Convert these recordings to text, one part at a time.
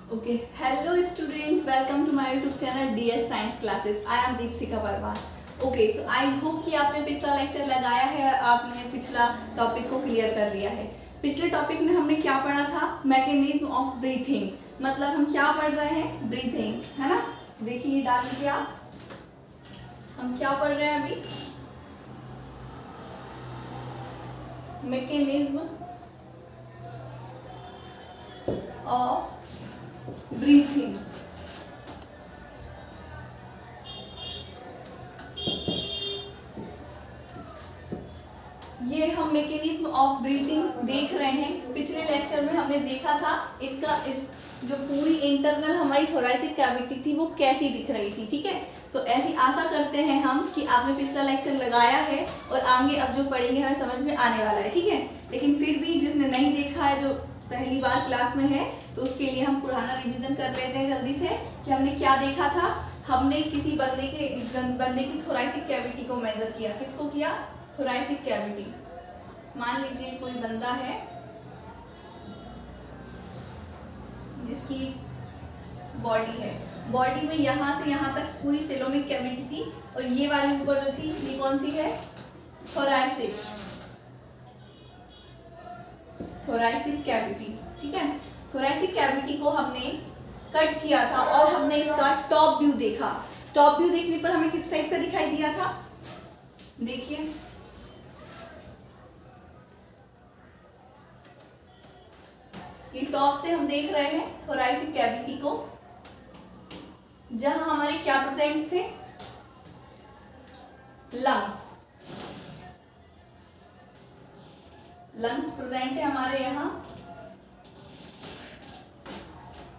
Okay, hello student, welcome to my YouTube channel DS Science Classes. I am Deepsika Parmar. Okay, so I hope कि आपने पिछला lecture लगाया है, आपने पिछला टॉपिक को क्लियर कर लिया है। पिछले टॉपिक में हमने क्या पढ़ा था? Mechanism of breathing. मतलब हम क्या पढ़ रहे हैं? ब्रीथिंग, है ना? देखिए ये डाल लीजिए आप। हम क्या पढ़ रहे हैं अभी? Mechanism of breathing. ये हम मैकेनिज्म ऑफ ब्रीथिंग देख रहे हैं। पिछले लेक्चर में हमने देखा था इस जो पूरी इंटरनल हमारी थोरैसिक कैविटी थी वो कैसी दिख रही थी। ठीक है, तो ऐसी आशा करते हैं हम कि आपने पिछला लेक्चर लगाया है और आगे अब जो पढ़ेंगे हमें समझ में आने वाला है। ठीक है, लेकिन फिर भी जिसने नहीं देखा है, जो पहली बार क्लास में है, तो उसके लिए हम पुराना रिवीजन कर लेते हैं जल्दी से कि हमने क्या देखा था। हमने किसी बंदे की थोरैसिक कैविटी को मेजर किया। किसको किया? Thoracic cavity. मान लीजिए कोई बंदा है जिसकी बॉडी है, बॉडी में यहाँ से यहाँ तक पूरी सेलों में कैविटी थी और ये वाली ऊपर जो थी ये कौन सी है? Thoracic cavity. ठीक है, थोरैसिक कैविटी को हमने कट किया था और हमने इसका टॉप व्यू देखा। टॉप व्यू देखने पर हमें किस टाइप का दिखाई दिया था? देखिए, ये टॉप से हम देख रहे हैं थोरैसिक कैविटी को, जहां हमारे क्या प्रेजेंट थे? लंग्स प्रेजेंट है हमारे यहाँ।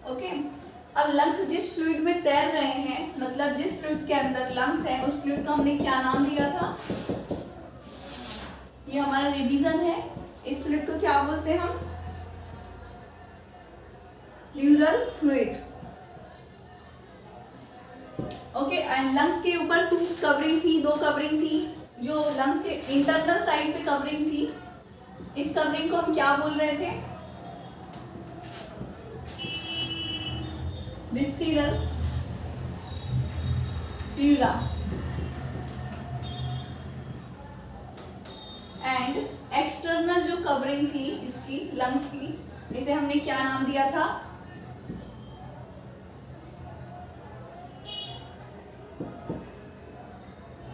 ओके, अब लंग्स जिस फ्लूइड में तैर रहे हैं, मतलब जिस फ्लूइड के अंदर लंग्स है, उस फ्लूइड को हमने क्या नाम दिया था? ये हमारा रिवीजन है। इस फ्लूइड को क्या बोलते हैं हम? Pleural fluid. Okay, and lungs के ऊपर दो कवरिंग थी। जो लंग्स के इंटरनल साइड पे कवरिंग थी, इस कवरिंग को हम क्या बोल रहे थे? विस्सीरल प्लूरा। एंड एक्सटर्नल जो कवरिंग थी इसकी लंग्स की, इसे हमने क्या नाम दिया था?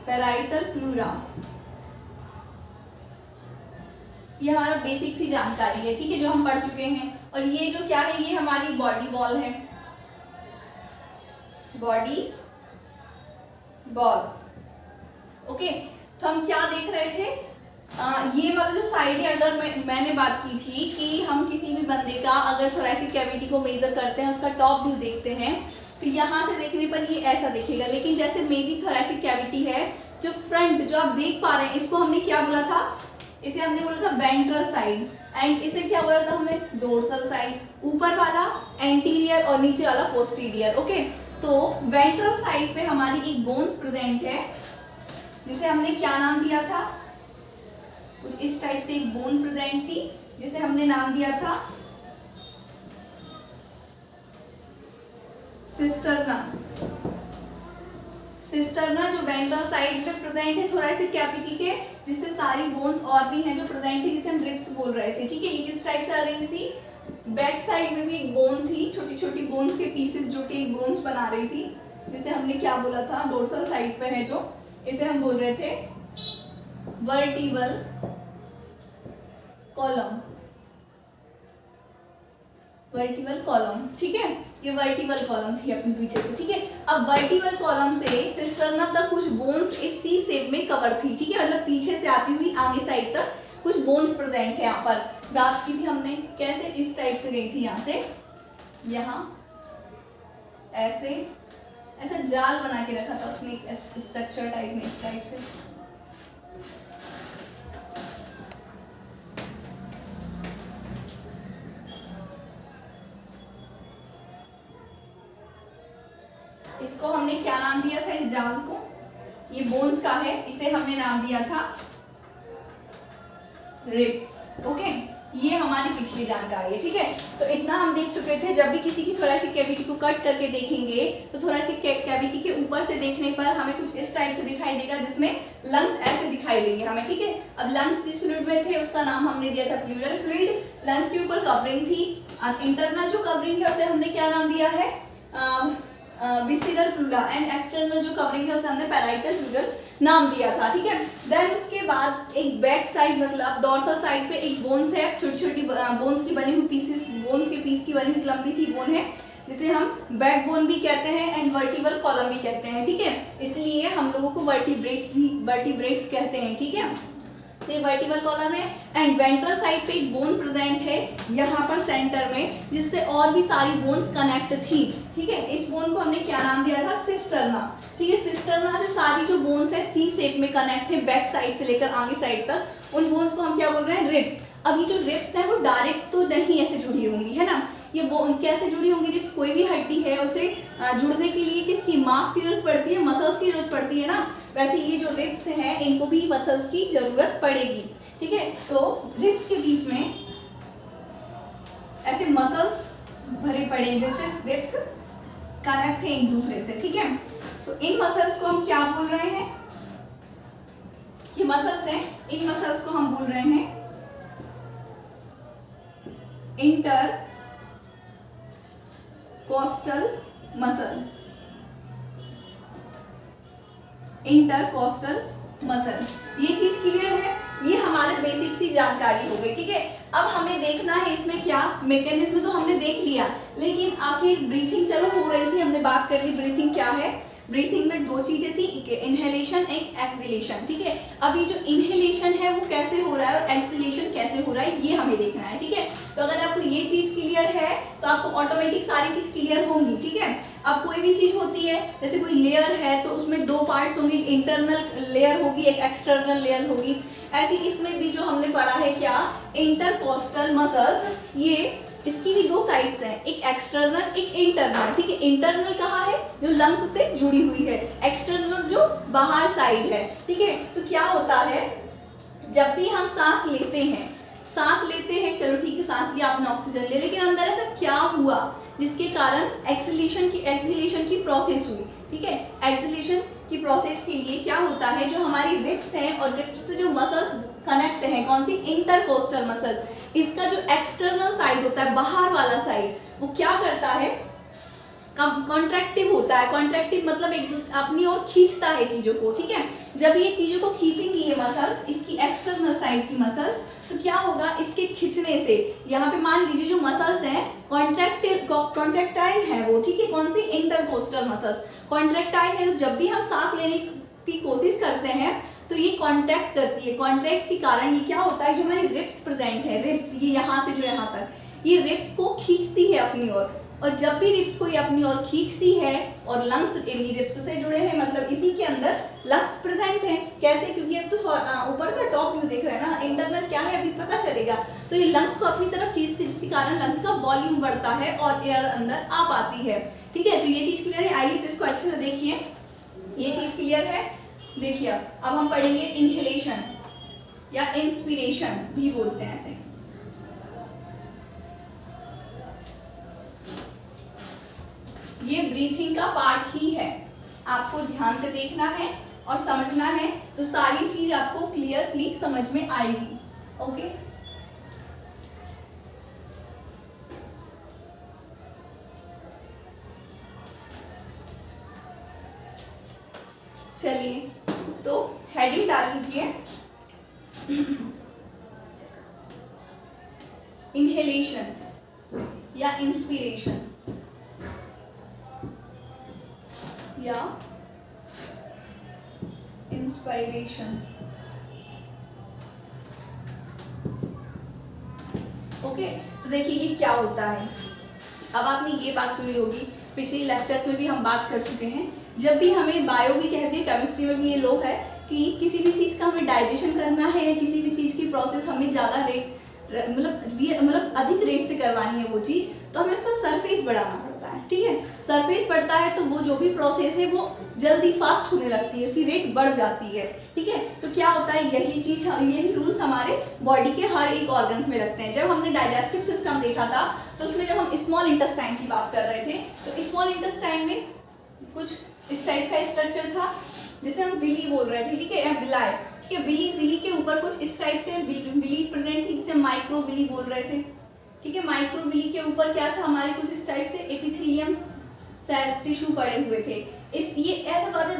Parietal pleura. ये हमारा बेसिक सी जानकारी है, ठीक है, जो हम पढ़ चुके हैं। और ये जो क्या है? ये हमारी बॉडी वॉल है, बॉडी वॉल। ओके, तो हम क्या देख रहे थे? ये वाला जो साइड है, अगर मैंने बात की थी कि हम किसी भी बंदे का अगर थोरैसिक कैविटी को मेजर करते हैं, उसका टॉप व्यू देखते हैं, तो यहाँ से देखने पर ये ऐसा दिखेगा। लेकिन जैसे मेरी थोरैसिक कैविटी है, जो फ्रंट जो आप देख पा रहे हैं, इसको हमने क्या बोला था? इसे हमने बोला था वेंट्रल साइड। एंड इसे क्या बोला था हमने? Dorsal side. ऊपर वाला एंटीरियर और नीचे वाला पोस्टीरियर। ओके, तो वेंट्रल साइड पे हमारी एक बोन्स प्रेजेंट है, जिसे हमने क्या नाम दिया था? कुछ इस टाइप से एक बोन प्रेजेंट थी, जिसे हमने नाम दिया था सिस्टर्ना। सिस्टर्ना जो वेंट्रल साइड पे प्रेजेंट है थोरैसिक कैविटी के, जिससे सारी बोन्स और भी हैं जो प्रेजेंट थी, जिसे हम रिब्स बोल रहे थे। ठीक है, ये किस टाइप से अरेंज थी? बैक साइड में भी एक बोन थी, छोटी छोटी बोन्स के पीसेस जो कि एक बोन्स बना रही थी, जिसे हमने क्या बोला था? डोर्सल साइड पे है जो, इसे हम बोल रहे थे वर्टिबल कॉलम। वर्टिबल कॉलम, ठीक है, ये वर्टिबल कॉलम थी अपने पीछे से। ठीक है, अब वर्टिबल कॉलम से सिस्टर्ना तक कुछ बोन्स इस सी शेप में कवर थी। ठीक है, मतलब पीछे से आती हुई आगे साइड तक कुछ बोन्स प्रेजेंट है। यहाँ पर बात की थी हमने कैसे, इस टाइप से गई थी, यहाँ से यहाँ ऐसे जाल बना के रखा था उसने, एक स्ट्रक्चर टाइप में, इस टाइप से। इसको हमने क्या नाम दिया था? इस जाल को, ये बोन्स का है, इसे हमने नाम दिया था रिब्स। ओके, ये हमारी पिछली जानकारी है, ठीक है। तो इतना हम देख चुके थे। जब भी किसी की थोरेसिक कैविटी को कट करके देखेंगे तो थोरेसिक कैविटी के ऊपर से देखने पर हमें कुछ इस टाइप से दिखाई देगा, जिसमें लंग्स ऐसे दिखाई देंगे हमें, ठीक है। अब लंग्स जिस फ्लूइड में थे उसका नाम हमने दिया था प्लूरल फ्लूइड। लंग्स के ऊपर कवरिंग थी, इंटरनल जो कवरिंग है उसे हमने क्या नाम दिया है, विसिरल प्लूरा, एंड एक्सटर्नल जो कवरिंग है उसे हमने पैराइटल प्लूरल नाम दिया था, ठीक है। देन उसके बाद एक बैक साइड मतलब डॉर्सल साइड पे एक बोन्स है, छोटी छोटी बोन्स की बनी हुई पीसेस, बोन्स के पीस की बनी हुई लंबी सी बोन है, जिसे हम बैक बोन भी कहते हैं एंड वर्टिब्रल कॉलम भी कहते हैं, ठीक है। इसलिए हम लोगों को वर्टिब्रेट्स कहते हैं, ठीक है। तो ये वर्टिब्रल कॉलम है एंड वेंट्रल साइड पे एक बोन प्रेजेंट है यहाँ पर सेंटर में, जिससे और भी सारी बोन्स कनेक्ट थी, ठीक है। इस बोन को हमने क्या नाम दिया था, सिस्टर्ना, ठीक है। सिस्टर्ना से सारी जो बोन्स है सी शेप में कनेक्ट है, बैक साइड से लेकर आगे साइड तक। उन बोन्स को हम क्या बोल रहे हैं, रिब्स। अब ये जो रिब्स है वो डायरेक्ट तो नहीं ऐसे जुड़ी होंगी, है ना। ये बोन कैसे जुड़ी होंगी रिब्स, कोई भी हड्डी है उसे जुड़ने के लिए किसकी, मांस की जरूरत पड़ती है, मसल्स की जरूरत पड़ती है ना। वैसे ये जो रिब्स हैं इनको भी मसल्स की जरूरत पड़ेगी, ठीक है। तो रिब्स के बीच में ऐसे मसल्स भरे पड़े हैं, जैसे रिब्स कनेक्ट है एक दूसरे से, ठीक है। तो इन मसल्स को हम क्या बोल रहे हैं, ये मसल्स हैं, इन मसल्स को हम बोल रहे हैं inter coastal muscle, intercostal muscle. ये चीज क्लियर है, ये हमारे बेसिक सी जानकारी हो गई, ठीक है। अब हमें देखना है इसमें क्या मैकेनिज्म, तो हमने देख लिया, लेकिन आखिर ब्रीथिंग चलो हो रही थी, हमने बात कर ली ब्रीथिंग क्या है। ब्रीथिंग में दो चीजें थी, एक इनहेलेशन एक एक्सहेलेशन, ठीक है। अब ये जो इनहेलेशन है वो कैसे हो रहा है और एक्सहेलेशन कैसे हो रहा है ये हमें देखना है, ठीक है। तो अगर आपको ये चीज क्लियर है तो आपको ऑटोमेटिक सारी चीज क्लियर होंगी, ठीक है। अब कोई भी चीज होती है, जैसे कोई लेयर है तो उसमें दो पार्ट्स होंगे, इंटरनल लेयर होगी एक एक्सटर्नल लेयर होगी। ऐसे इसमें भी जो हमने पढ़ा है क्या, इंटरकोस्टल मसल्स, ये इसकी भी दो साइड्स हैं, एक एक्सटर्नल एक इंटरनल, ठीक है। इंटरनल कहाँ है, जो लंग्स से जुड़ी हुई है, एक्सटर्नल जो बाहर साइड है, ठीक है। तो क्या होता है, जब भी हम सांस लेते हैं चलो ठीक है, सांस लिया आपने, ऑक्सीजन ले, लेकिन अंदर ऐसा क्या हुआ जिसके कारण एक्सहेलेशन की प्रोसेस हुई, ठीक है। एक्सहेलेशन की प्रोसेस के लिए क्या होता है, जो हमारी रिब्स हैं और रिब्स से जो मसल्स कनेक्ट हैं, कौन सी, इंटरकोस्टल मसल, इसका जो एक्सटर्नल साइड होता है, बाहर वाला साइड, वो क्या करता है, कॉन्ट्रैक्टिव होता है। कॉन्ट्रैक्टिव मतलब एक दूसरे अपनी ओर खींचता है चीजों को, ठीक है। जब ये चीजों को खींचेंगी ये मसल्स, इसकी एक्सटर्नल साइड की मसल्स, तो क्या होगा, इसके खींचने से यहाँ पे मान लीजिए जो मसल्स हैं कॉन्ट्रैक्टाइल है वो, ठीक है। कौन सी, इंटरकोस्टल मसल्स कॉन्ट्रैक्टाइल है। तो जब भी हम सांस लेने की कोशिश करते हैं तो ये कॉन्ट्रैक्ट करती है, कॉन्ट्रैक्ट के कारण ये क्या होता है, जो हमारी रिब्स प्रेजेंट है, रिब्स ये यहाँ से जो यहाँ तक, ये रिब्स को खींचती है अपनी ओर, और जब भी रिब्स को ये अपनी ओर खींचती है और लंग्स रिब्स से जुड़े हैं, मतलब इसी के अंदर लंग्स प्रेजेंट हैं। कैसे, क्योंकि अब तो ऊपर का टॉप व्यू देख रहे हैं ना, इंटरनल क्या है अभी पता चलेगा। तो ये लंग्स को अपनी तरफ खींचती है, जिसके कारण लंग्स का वॉल्यूम बढ़ता है और एयर अंदर आ पाती है, ठीक है। तो ये चीज क्लियर है, आइए तो इसको अच्छे से देखिए, ये चीज क्लियर है। देखिए अब हम पढ़ेंगे इनहेलेशन या इंस्पिरेशन भी बोलते हैं ऐसे। ये ब्रीथिंग का पार्ट ही है, आपको ध्यान से देखना है और समझना है, तो सारी चीज आपको क्लियरली समझ में आएगी, ओके। चलिए तो हेडिंग डाल लीजिए, इनहेलेशन या इंस्पिरेशन या इंस्पायरेशन, ओके। तो देखिए ये क्या होता है, अब आपने ये बात सुनी होगी, पिछले लेक्चर्स में भी हम बात कर चुके हैं। जब भी हमें बायो भी कहते हैं, केमिस्ट्री में भी ये लो है कि किसी भी चीज़ का हमें डाइजेशन करना है या किसी भी चीज़ की प्रोसेस हमें ज़्यादा रेट मतलब अधिक रेट से करवानी है वो चीज़, तो हमें उसका सरफेस बढ़ाना पड़ता है, ठीक है। सरफेस बढ़ता है तो वो जो भी प्रोसेस है वो जल्दी फास्ट होने लगती है, उसकी रेट बढ़ जाती है, ठीक है। तो क्या होता है, यही रूल्स हमारे बॉडी के हर एक ऑर्गन्स में लगते हैं। जब हमने डाइजेस्टिव सिस्टम देखा था तो उसमें जब हम स्मॉल इंटेस्टाइन की बात कर रहे थे तो स्मॉल इंटेस्टाइन में कुछ इस टाइप का स्ट्रक्चर था जिसे हम विली बोल रहे थे, ठीक है, या विलाय, ठीक है। विली के ऊपर कुछ इस टाइप से विली प्रेजेंट थी जिसे माइक्रो विली बोल रहे थे, ठीक है। माइक्रो विली के ऊपर क्या था, हमारे कुछ इस टाइप से एपिथेलियम सेल टिश्यू पड़े हुए थे। ये ऐसा बार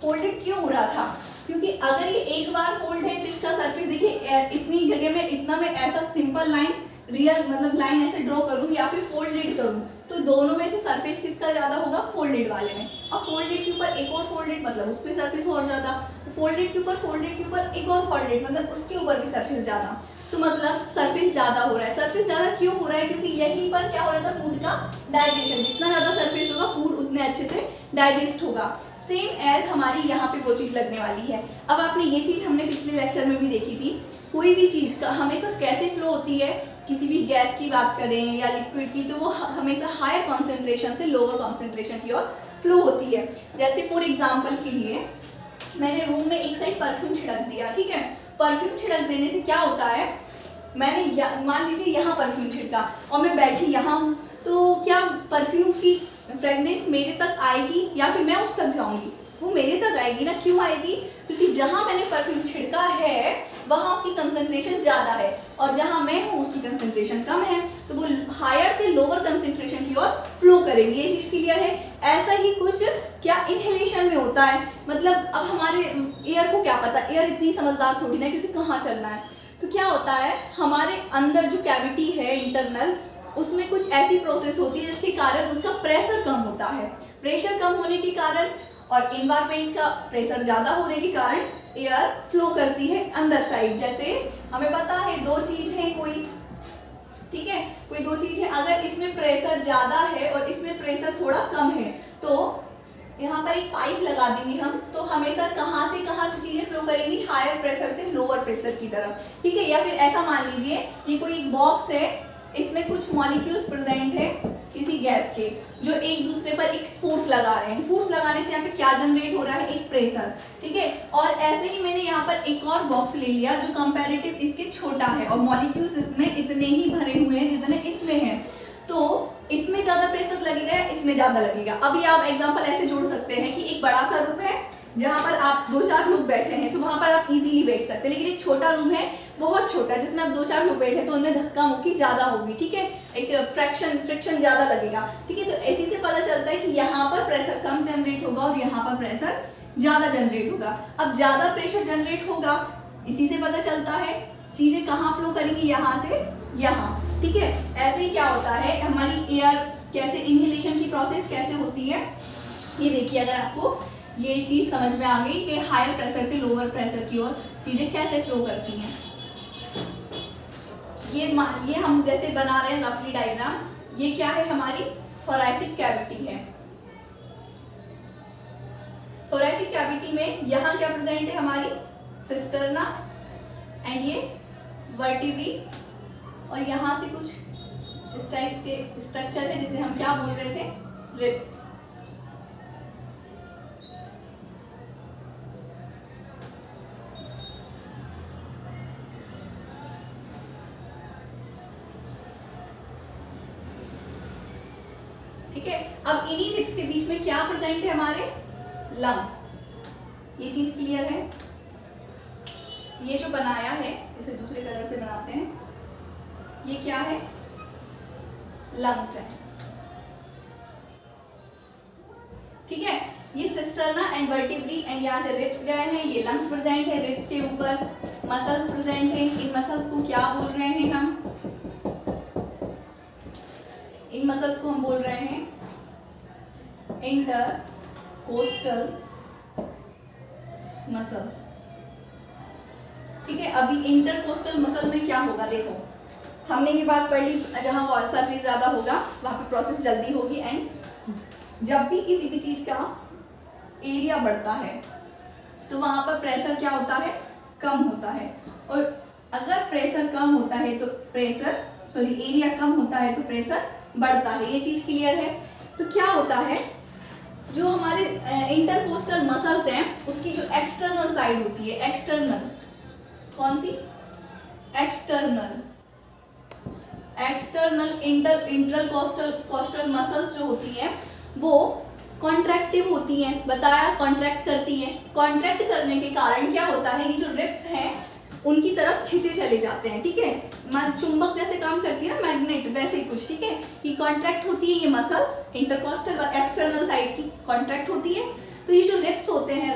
फोल्डेड क्यों हो रहा था, क्योंकि अगर ये एक बार फोल्ड है तो इसका सरफेस देखिए इतनी जगह में इतना मैं ऐसा सिंपल लाइन रियल मतलब लाइन ऐसे ड्रॉ करूँ या फिर फोल्डेड करूँ तो दोनों में से सरफेस किसका ज्यादा होगा, फोल्डेड वाले में। अब फोल्डेड के ऊपर एक और फोल्डेड मतलब उस पर सरफेस और ज्यादा, फोल्डेड के ऊपर एक और फोल्डेड मतलब उसके ऊपर भी सरफेस ज्यादा, तो मतलब सरफेस ज्यादा हो रहा है। सरफेस ज्यादा क्यों हो रहा है, क्योंकि यहीं पर क्या हो रहा था, फूड का डाइजेशन, जितना ज्यादा सरफेस होगा फूड उतने अच्छे से डाइजेस्ट होगा। सेम एज हमारी यहाँ पे वो चीज लगने वाली है। अब आपने ये चीज हमने पिछले लेक्चर में भी देखी थी, कोई भी चीज का हमेशा कैसे फ्लो होती है, किसी भी गैस की बात करें या लिक्विड की तो वो हमेशा हायर कॉन्सेंट्रेशन से लोअर कॉन्सेंट्रेशन की ओर फ्लो होती है। जैसे फॉर एग्जाम्पल के लिए मैंने रूम में एक साइड परफ्यूम छिड़क दिया, ठीक है। परफ्यूम छिड़क देने से क्या होता है, मैंने मान लीजिए यहाँ परफ्यूम छिड़का और मैं बैठी यहाँ हूँ, तो क्या परफ्यूम की फ्रेगनेंस मेरे तक आएगी या फिर मैं उस तक जाऊँगी, वो मेरे तक आएगी ना। क्यों आएगी, क्योंकि जहाँ मैंने परफ्यूम छिड़का है वहाँ उसकी कंसंट्रेशन ज़्यादा है और जहाँ मैं हूँ उसकी कंसंट्रेशन कम है, तो वो हायर से लोअर कंसंट्रेशन की ओर फ्लो करेगी। ये चीज़ क्लियर है। ऐसा ही कुछ क्या इनहेलेशन में होता है, मतलब अब हमारे एयर को क्या पता, एयर इतनी समझदार थोड़ी ना कि उसे कहाँ चलना है। तो क्या होता है, हमारे अंदर जो कैविटी है इंटरनल, उसमें कुछ ऐसी प्रोसेस होती है जिसके कारण उसका प्रेशर कम होता है। प्रेशर कम होने के कारण और इन्वायरमेंट का प्रेशर ज़्यादा होने के कारण एयर फ्लो करती है अंदर साइड। जैसे हमें पता है दो चीज़ है कोई, ठीक है, कोई दो चीज़ है, अगर इसमें प्रेशर ज़्यादा है और इसमें प्रेशर थोड़ा कम है तो यहाँ पर एक पाइप लगा देंगे हम, तो हमेशा कहाँ से कहाँ चीज़ें फ्लो करेंगी, हायर प्रेशर से लोअर प्रेशर की तरफ, ठीक है। या फिर ऐसा मान लीजिए ये कोई एक बॉक्स है, इसमें कुछ मॉलिक्यूल्स प्रेजेंट है किसी गैस के जो एक दूसरे पर एक फोर्स लगा रहे हैं। फोर्स लगाने से यहाँ पे क्या जनरेट हो रहा है, एक प्रेशर, ठीक है। और ऐसे ही मैंने यहाँ पर एक और बॉक्स ले लिया जो कंपैरेटिव इसके छोटा है और मॉलिक्यूल्स इसमें इतने ही भरे हुए हैं जितने इसमें हैं, तो इसमें ज़्यादा प्रेशर लगेगा या इसमें ज़्यादा लगेगा। अभी आप एग्जाम्पल ऐसे जोड़ सकते हैं कि एक बड़ा सा रूम है जहाँ पर आप 2-4 लोग बैठे हैं तो वहाँ पर आप इजीली बैठ सकते हैं, लेकिन एक छोटा रूम है बहुत छोटा जिसमें आप 2-4 लोग बैठे तो उनमें धक्का मुक्की ज़्यादा होगी, ठीक है, एक फ्रिक्शन ज़्यादा लगेगा, ठीक है। तो इसी से पता चलता है कि यहाँ पर प्रेशर कम जनरेट होगा और यहाँ पर प्रेशर ज़्यादा जनरेट होगा। अब ज़्यादा प्रेशर जनरेट होगा, इसी से पता चलता है चीज़ें कहाँ फ्लो करेंगी, यहाँ से यहाँ, ठीक है। ऐसे ही क्या होता है, हमारी एयर कैसे इनहेलेशन की प्रोसेस कैसे होती है, ये देखिए। अगर आपको ये चीज़ समझ में आ गई कि हायर प्रेशर से लोअर प्रेशर की ओर चीज़ें कैसे फ्लो करती हैं, ये हम जैसे बना रहे हैं रफली डायग्राम। ये क्या है, हमारी थोरैसिक कैविटी है। थोरैसिक कैविटी में यहाँ क्या प्रेजेंट है, हमारी सिस्टर्ना एंड ये वर्टिब्री, और यहाँ से कुछ इस टाइप्स के स्ट्रक्चर है जिसे हम क्या बोल रहे थे, रिब्स। ठीक है। अब इन्हीं रिब्स के बीच में क्या प्रेजेंट है, हमारे लंग्स। ये चीज क्लियर है। ये जो बनाया है इसे दूसरे कलर से बनाते हैं, ये क्या है, लंग्स है, ठीक है। ये सिस्टर्ना एंड वर्टिब्री एंड यहाँ से रिब्स गए हैं, ये लंग्स प्रेजेंट है। रिब्स के ऊपर मसल्स प्रेजेंट है। इन मसल्स को क्या बोल रहे हैं हम, इन मसल्स को हम बोल रहे हैं इंटरकोस्टल मसल्स, ठीक है। अभी इंटरकोस्टल मसल में क्या होगा, देखो हमने ये बात पढ़ ली, जहाँ सरफेस ज़्यादा होगा वहाँ पे प्रोसेस जल्दी होगी, एंड जब भी किसी भी चीज़ का एरिया बढ़ता है तो वहाँ पर प्रेशर क्या होता है, कम होता है। और अगर प्रेशर कम होता है तो एरिया कम होता है तो प्रेशर बढ़ता है। ये चीज़ क्लियर है। तो क्या होता है, जो हमारे इंटरकोस्टल मसल्स हैं उसकी जो एक्सटर्नल साइड होती है, एक्सटर्नल, कौन सी, एक्सटर्नल इंटरकोस्टल मसल्स जो होती हैं वो कॉन्ट्रैक्टिव होती हैं, बताया कॉन्ट्रैक्ट करती हैं। कॉन्ट्रैक्ट करने के कारण क्या होता है, ये जो रिब्स हैं उनकी तरफ खींचे चले जाते हैं, ठीक है, चुंबक जैसे काम करती है ना, मैग्नेट, वैसे ही कुछ, ठीक है, कि कॉन्ट्रैक्ट होती है ये मसल्स, इंटरकोस्टल और एक्सटर्नल साइड की कॉन्ट्रैक्ट होती है। तो ये जो रिब्स होते हैं,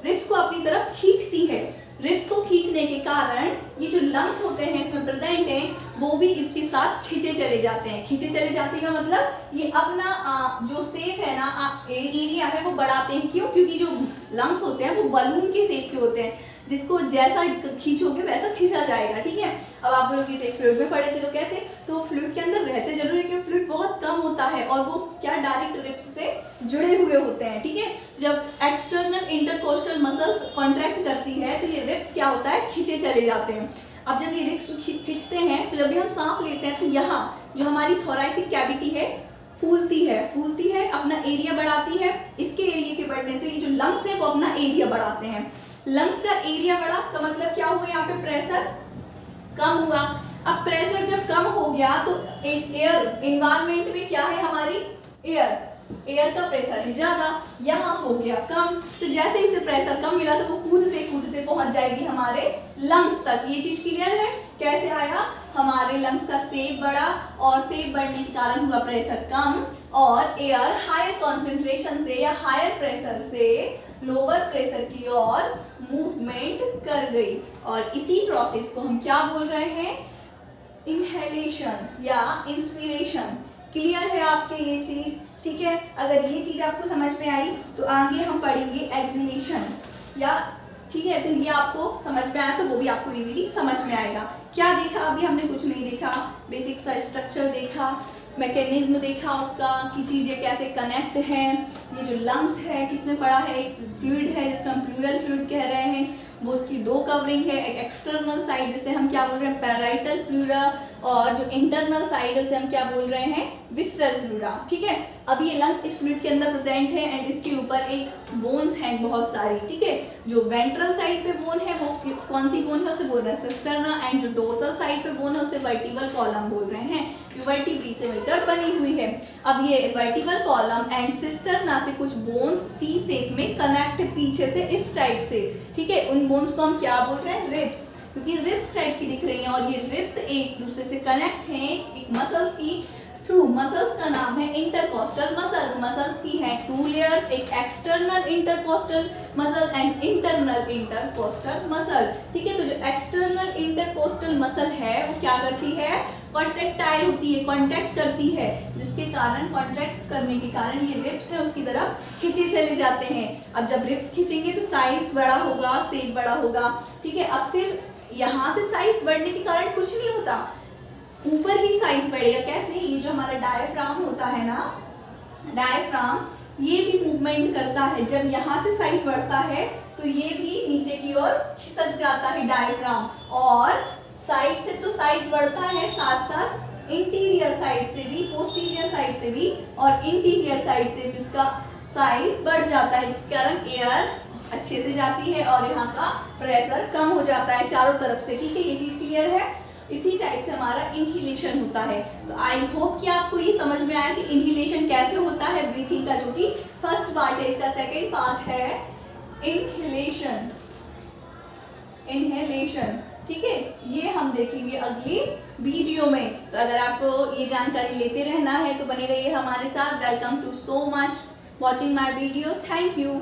रिब्स को अपनी तरफ खींचती है। रिब्स को खींचने के कारण ये जो लंग्स होते हैं इसमें प्रेजेंट हैं वो भी इसके साथ खींचे चले जाते हैं। खींचे चले जाते का मतलब ये अपना जो शेप है ना, एरिया है वो बढ़ाते हैं। क्यों? क्योंकि जो लंग्स होते हैं वो बलून के शेप के होते हैं, जिसको जैसा खींचोगे वैसा खींचा जाएगा, ठीक है। अब आप लोग ये फ्लूइड में पढ़े थे तो कैसे, तो फ्लूइड के अंदर रहते जरूर है कि फ्लूइड बहुत कम होता है और वो क्या डायरेक्ट रिब्स से जुड़े हुए होते हैं, ठीक है। तो जब एक्सटर्नल इंटरकोस्टल मसल्स कॉन्ट्रैक्ट करती है तो ये रिब्स क्या होता है, खींचे चले जाते हैं। अब जब ये रिब्स खींचते हैं तो जब भी हम सांस लेते हैं तो यहाँ जो हमारी थोरैसिक कैविटी है फूलती है, अपना एरिया बढ़ाती है। इसके एरिया के बढ़ने से ये जो लंग्स है वो अपना एरिया बढ़ाते हैं। लंग्स का एरिया बढ़ा का मतलब क्या हुआ, यहाँ पे प्रेशर कम हुआ। अब प्रेशर जब कम हो गया तो एक एयर एनवायरनमेंट में क्या है, हमारी एयर का प्रेशर है ज्यादा, यहाँ हो गया कम। तो जैसे ही उसे प्रेशर कम मिला तो वो कूदते कूदते पहुंच जाएगी हमारे लंग्स तक। ये चीज क्लियर है, कैसे आया, हमारे लंग्स का शेप बढ़ा और शेप बढ़ने के कारण हुआ प्रेशर कम और एयर हायर कॉन्सेंट्रेशन से या हायर प्रेशर से लोअर प्रेशर की ओर मूवमेंट कर गई। और इसी प्रोसेस को हम क्या बोल रहे हैं, इनहेलेशन या इंस्पिरेशन। क्लियर है आपके ये चीज, ठीक है। अगर ये चीज आपको समझ में आई तो आगे हम पढ़ेंगे एक्सहेलेशन, या ठीक है, तो ये आपको समझ में आया तो वो भी आपको इजीली समझ में आएगा। क्या देखा, अभी हमने कुछ नहीं देखा, बेसिक सा स्ट्रक्चर देखा, मैकेनिज्म देखा उसका कि चीजें कैसे कनेक्ट हैं। ये जो लंग्स है किसमें पड़ा है, एक फ्लूइड है जिसको हम प्लूरल फ्लूइड कह रहे हैं, वो उसकी दो कवरिंग है, एक एक्सटर्नल साइड जिसे हम क्या बोल रहे हैं, पैराइटल प्लूरा, और जो इंटरनल साइड है उसे हम क्या बोल रहे हैं, विसरल प्लूरा, ठीक है। अब ये लंग्स इस फ्लूइड के अंदर प्रेजेंट है एंड इसके ऊपर एक बोन्स हैं बहुत सारी, ठीक है। जो वेंट्रल साइड पे बोन है वो कौन सी बोन है, उसे बोल रहे हैं सिस्टर्ना, एंड जो डोर्सल साइड पे बोन है उसे वर्टिबल कॉलम बोल रहे हैं, वर्टिब्री से मिलकर बनी हुई है। अब ये वर्टिबल कॉलम एंड सिस्टर्ना से कुछ बोन्स सी शेप में कनेक्ट पीछे से इस टाइप से, ठीक है। उन बोन्स को हम क्या बोल रहे हैं, रिब्स, क्योंकि रिब्स टाइप की दिख रही हैं और ये रिब्स एक दूसरे से कनेक्ट हैं एक मसल्स की थ्रू। मसल्स का नाम है इंटरकोस्टल मसल्स। मसल्स की है टू लेयर्स, एक external intercostal muscle and internal intercostal muscle, ठीक है। तो जो एक्सटर्नल इंटरकोस्टल मसल है वो क्या करती है, कॉन्ट्रैक्टाइल होती है, कॉन्ट्रैक्ट करती है, जिसके कारण कॉन्ट्रैक्ट करने के कारण ये रिब्स है उसकी तरफ खींचे चले जाते हैं। अब जब रिब्स खींचेंगे तो साइज बड़ा होगा, शेप बड़ा होगा, ठीक है। अब सिर्फ यहाँ से साइज बढ़ने के कारण कुछ नहीं होता, ऊपर भी साइज बढ़ेगा। कैसे, ये जो हमारा डायफ्राम होता है ना, डायफ्राम ये भी मूवमेंट करता है। जब यहाँ से साइज बढ़ता है तो ये भी नीचे की ओर खिसक जाता है डायफ्राम, और साइड से तो साइज बढ़ता है, साथ साथ इंटीरियर साइड से भी, पोस्टीरियर साइड से भी और इंटीरियर साइड से भी उसका साइज बढ़ जाता है। इस कारण एयर अच्छे से जाती है और यहाँ का प्रेशर कम हो जाता है चारों तरफ से, ठीक है। ये चीज क्लियर है। इसी टाइप से हमारा इनहेलेशन होता है। तो आई होप कि आपको ये समझ में आया कि इनहेलेशन कैसे होता है ब्रीथिंग का, जो कि फर्स्ट पार्ट है। इसका सेकेंड पार्ट है इनहेलेशन, ठीक है। ये हम देखेंगे अगली वीडियो में। तो अगर आपको ये जानकारी लेते रहना है तो बने रहिए हमारे साथ। Welcome to so much watching my video, thank you.